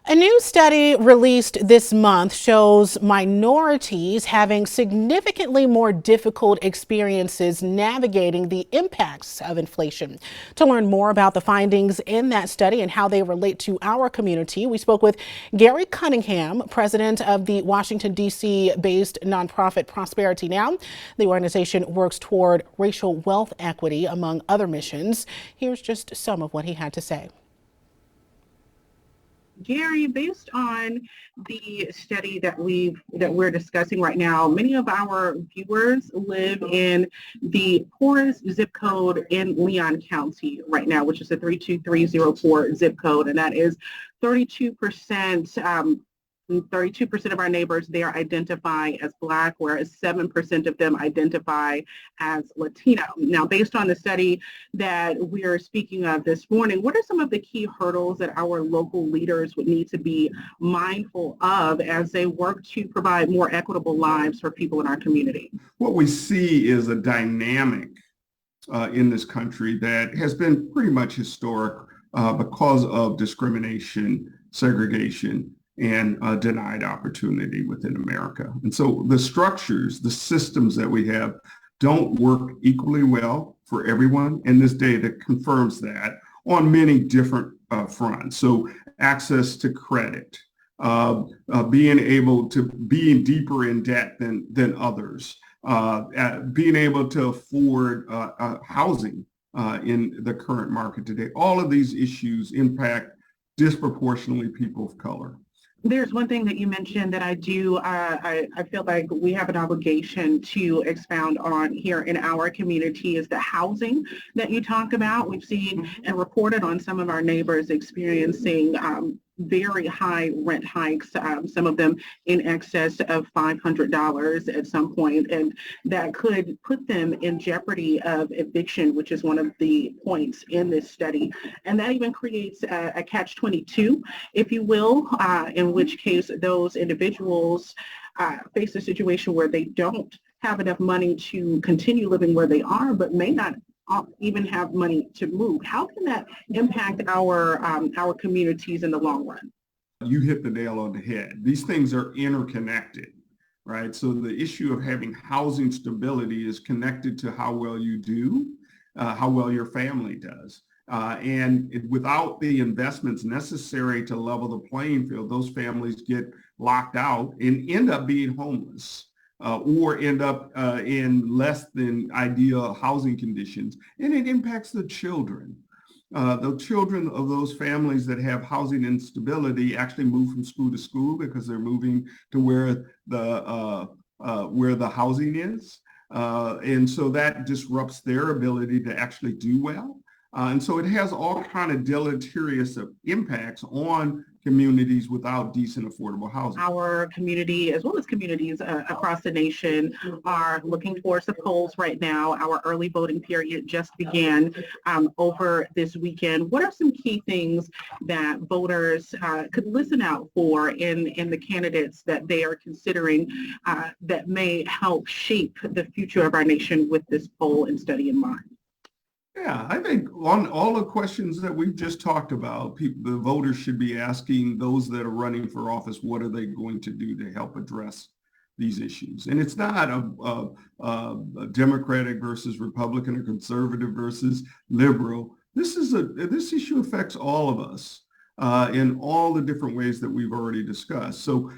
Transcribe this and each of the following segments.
A new study released this month shows minorities having significantly more difficult experiences navigating the impacts of inflation. To learn more about the findings in that study and how they relate to our community, we spoke with Gary Cunningham, president of the Washington, D.C. based nonprofit Prosperity Now. The organization works toward racial wealth equity, among other missions. Here's just some of what he had to say. Gary, based on the study that we're discussing right now, many of our viewers live in the poorest zip code in Leon County right now, which is the 32304 zip code, and that is 32%. 32% of our neighbors there identify as Black, whereas 7% of them identify as Latino. Now, based on the study that we are speaking of this morning, what are some of the key hurdles that our local leaders would need to be mindful of as they work to provide more equitable lives for people in our community? What we see is a dynamic in this country that has been pretty much historic because of discrimination, segregation, and denied opportunity within America. And so the structures, the systems that we have don't work equally well for everyone. And this data confirms that on many different fronts. So access to credit, being able to be deeper in debt than others, being able to afford housing in the current market today. All of these issues impact disproportionately people of color. There's one thing that you mentioned that I feel like we have an obligation to expound on here in our community is the housing that you talk about. We've seen and reported on some of our neighbors experiencing very high rent hikes, some of them in excess of $500 at some point, and that could put them in jeopardy of eviction, which is one of the points in this study. And that even creates a catch-22, if you will, in which case those individuals face a situation where they don't have enough money to continue living where they are, but may not even have money to move. How can that impact our communities in the long run? You hit the nail on the head. These things are interconnected, right? So the issue of having housing stability is connected to how well you do, how well your family does. And without the investments necessary to level the playing field, those families get locked out and end up being homeless. Or end up in less than ideal housing conditions. And it impacts the children. The children of those families that have housing instability actually move from school to school because they're moving to where the housing is. And so that disrupts their ability to actually do well. And so it has all kind of deleterious impacts on communities without decent, affordable housing. Our community, as well as communities across the nation, are looking towards the polls right now. Our early voting period just began over this weekend. What are some key things that voters could listen out for in the candidates that they are considering that may help shape the future of our nation with this poll and study in mind? Yeah, I think on all the questions that we've just talked about, the voters should be asking those that are running for office, what are they going to do to help address these issues? And it's not a Democratic versus Republican or conservative versus liberal. This issue affects all of us in all the different ways that we've already discussed. So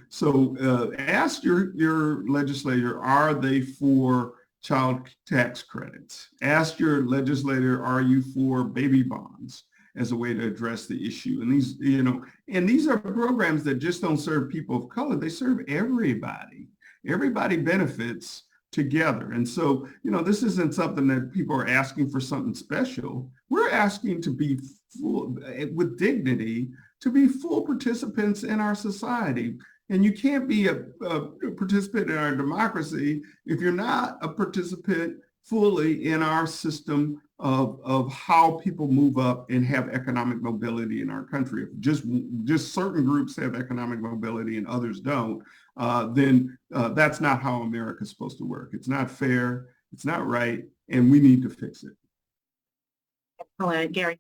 ask your legislator, are they for child tax credits? Ask your legislator, are you for baby bonds as a way to address the issue? And these are programs that just don't serve people of color. They serve everybody. Everybody benefits together. And so, this isn't something that people are asking for something special. We're asking to be full, with dignity, to be full participants in our society. And you can't be a participant in our democracy if you're not a participant fully in our system of how people move up and have economic mobility in our country. If just certain groups have economic mobility and others don't, then that's not how America's supposed to work. It's not fair, it's not right, and we need to fix it. Excellent, Gary.